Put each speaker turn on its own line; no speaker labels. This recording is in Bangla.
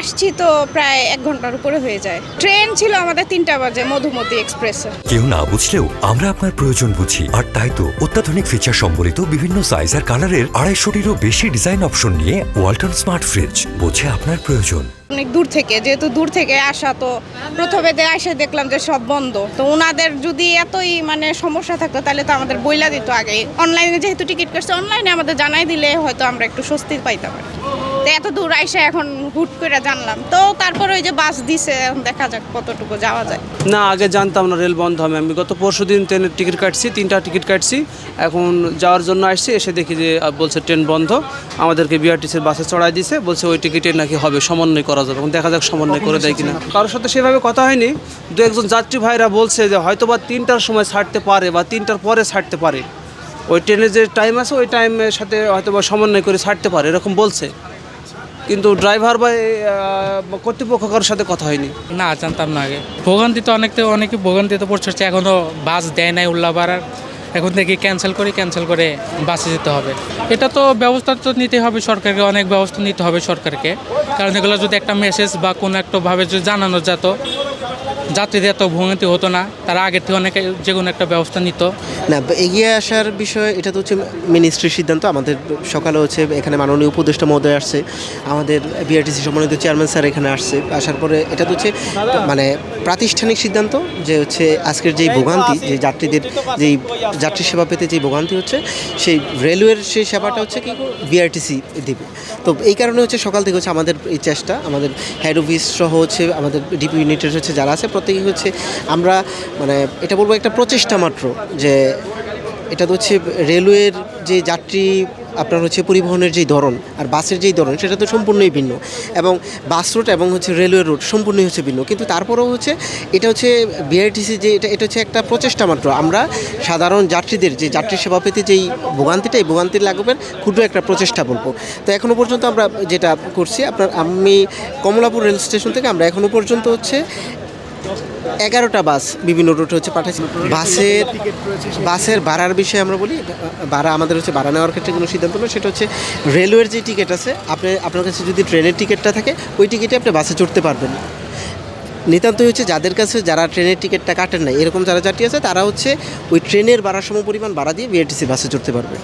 আসছি তো প্রায় 1 ঘন্টার উপরে হয়ে যায়। ট্রেন ছিল আমাদের 3টা বাজে মধুমতি এক্সপ্রেসে।
কেউ না বুঝলেও আমরা আপনার প্রয়োজন বুঝি, আর তাই তো অত্যাধুনিক ফিচার সম্বলিত বিভিন্ন সাইজ আর কালারের 250-টিরও বেশি ডিজাইন অপশন নিয়ে ওয়ালটন স্মার্ট ফ্রিজ বোঝে আপনার প্রয়োজন।
অনেক দূর থেকে, যেহেতু দূর থেকে আসা, তো প্রথমে এসে দেখলাম যে সব বন্ধ। তো ওনাদের যদি এতই মানে সমস্যা থাকতো তাহলে তো আমাদের বইলা দিত আগে। অনলাইনে যেহেতু টিকিট করছে, অনলাইনে আমাদের জানাই দিলে হয়তো আমরা একটু স্বস্তি পাইতাম আর কি। তো এত দূর আইসা এখন হুট করে জানলাম, তো তারপরে ওই যে বাস দিছে, এখন দেখা যাক কতটুকু যাওয়া যায়।
না, আগে জানতাম না রেল বন্ধ হবে। আমি গত পরশুদিন ট্রেনের টিকিট কাটছি, 3টা টিকিট কাটছি। এখন যাওয়ার জন্য আসছি, এসে দেখি যে বলছে ট্রেন বন্ধ। আমাদেরকে বিআরটিসির বাসে চড়াই দিছে, বলছে ওই টিকিটে নাকি হবে, সমন্বয় করা যাবে। এখন দেখা যাক সমন্বয় করে দেয় কিনা। কারোর সাথে সেভাবে কথা হয়নি। দু একজন যাত্রী ভাইরা বলছে যে হয়তো বা 3টার সময় ছাড়তে পারে বা 3টার পরে ছাড়তে পারে। ওই ট্রেনের যে টাইম আছে ওই টাইমের সাথে হয়তো বা সমন্বয় করে ছাড়তে পারে, এরকম বলছে। কিন্তু ড্রাইভার বা কর্তৃপক্ষ কারোর সাথে কথা হয়নি।
না, জানতাম না আগে। ভোগান্তি তো অনেকে ভোগান্তিতে পড়ছে, এখনও বাস দেয় নাই উল্লাপাড়ার। এখন থেকে ক্যান্সেল করে বাসে যেতে হবে। এটা তো ব্যবস্থা তো নিতে হবে সরকারকে, অনেক ব্যবস্থা নিতে হবে সরকারকে। কারণ এগুলো যদি একটা মেসেজ বা কোনো একটাভাবে যদি জানানো যেত, যাত্রীদের এত ভোগান্তি হতো না, তারা আগের থেকে অনেক যে কোনো একটা ব্যবস্থা নিত।
না, এগিয়ে আসার বিষয় এটা তো হচ্ছে মিনিস্ট্রির সিদ্ধান্ত। আমাদের সকালে হচ্ছে এখানে মাননীয় উপদেষ্টা মহোদয় আসছে, আমাদের বিআরটিসি সম্মানিত চেয়ারম্যান স্যার এখানে আসছে। আসার পরে এটা তো হচ্ছে মানে প্রাতিষ্ঠানিক সিদ্ধান্ত যে হচ্ছে আজকের যেই ভোগান্তি, যে যাত্রীদের যেই যাত্রী সেবা পেতে যেই ভোগান্তি হচ্ছে, সেই রেলওয়ের সেই সেবাটা হচ্ছে কি বিআরটিসি দেবে। তো এই কারণে হচ্ছে সকাল থেকে হচ্ছে আমাদের এই চেষ্টা, আমাদের হেড অফিস সহ হচ্ছে আমাদের ডিপি ইউনিটের হচ্ছে যারা আছে প্রত্যেকেই হচ্ছে আমরা মানে এটা বলবো একটা প্রচেষ্টা মাত্র, যে এটা তো হচ্ছে রেলওয়ের যে যাত্রী আপনার হচ্ছে পরিবহনের যেই ধরন আর বাসের যেই ধরন সেটা তো সম্পূর্ণই ভিন্ন, এবং বাস রুট এবং হচ্ছে রেলওয়ে রুট সম্পূর্ণই হচ্ছে ভিন্ন। কিন্তু তারপরেও হচ্ছে এটা হচ্ছে বিআরটিসি যে এটা হচ্ছে একটা প্রচেষ্টা মাত্র। আমরা সাধারণ যাত্রীদের যে যাত্রী সেবা পেতে যেই ভোগান্তিটা, এই ভোগান্তির লাঘবের ক্ষুদ্র একটা প্রচেষ্টা বলবো। তো এখনও পর্যন্ত আমরা যেটা করছি, আমি কমলাপুর রেল স্টেশন থেকে আমরা এখনও পর্যন্ত হচ্ছে 11টা বাস বিভিন্ন রুটে হচ্ছে পাঠাচ্ছি। বাসের ভাড়ার বিষয়ে আমরা বলি, ভাড়া আমাদের হচ্ছে ভাড়া নেওয়ার ক্ষেত্রে কোনো সিদ্ধান্ত নয়। সেটা হচ্ছে রেলওয়ের যে টিকিট আছে, আপনার কাছে যদি ট্রেনের টিকিটটা থাকে ওই টিকিটে আপনি বাসে চড়তে পারবেন। নিতান্তই হচ্ছে যাদের কাছে যারা ট্রেনের টিকিটটা কাটেন না, এরকম যারা যাত্রী আছে তারা হচ্ছে ওই ট্রেনের ভাড়ার সমপরিমাণ ভাড়া দিয়ে বিআরটিসি বাসে চড়তে পারবে।